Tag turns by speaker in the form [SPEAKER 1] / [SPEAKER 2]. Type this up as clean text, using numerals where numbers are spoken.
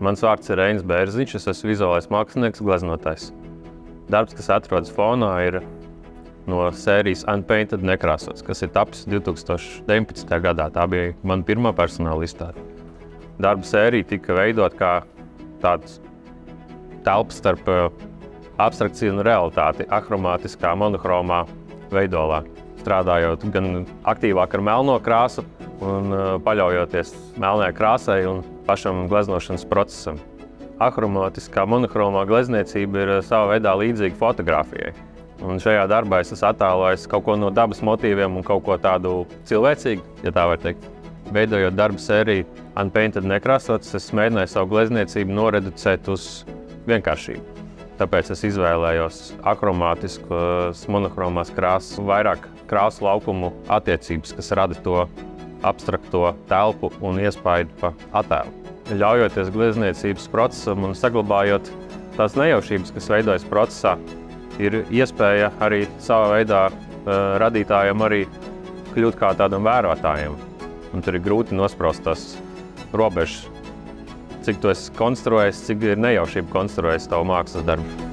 [SPEAKER 1] Mans vārds ir Reinis Bērziņš, es esmu vizuālais mākslinieks, gleznotājs. Darbs, kas atrodas fonā, ir no sērijas Unpainted nekrāsots, kas ir tapis 2019. gadā. Tā bija mana pirmā personāla izstāde. Darba sērija tika veidot kā tāds telps starp abstrakciju un realitāti, ahromātiskā, monohromā veidolā. Strādājot gan aktīvāk ar melno krāsu un paļaujoties melnajai krāsai un pašam gleznošanas procesam. Ahromātiskā, monohromā glezniecība ir savā veidā līdzīga fotogrāfijai. Un šajā darbā es esmu attēlojis kaut ko no dabas motīviem un kaut ko tādu cilvēcīgu, ja tā var teikt. Veidojot darba sēriju Unpainted nekrāsots, es mēģināju savu glezniecību noreducēt uz vienkāršību. Tāpēc es izvēlējos ahromātiskas, monohromās krāsas, vairāk krāsu laukumu attiecības, kas rada to abstrakto telpu un iespaidu pa attēlu. Ļaujoties glezniecības procesam un saglabājot tās nejaušības, kas veidojas procesā, ir iespēja arī savā veidā radītājiem arī kļūt kā tādam vērotājiem. Un tur ir grūti nospraust tās robežas, cik tu esi konstruējis, cik ir nejaušība konstruējis tavu mākslas darbu.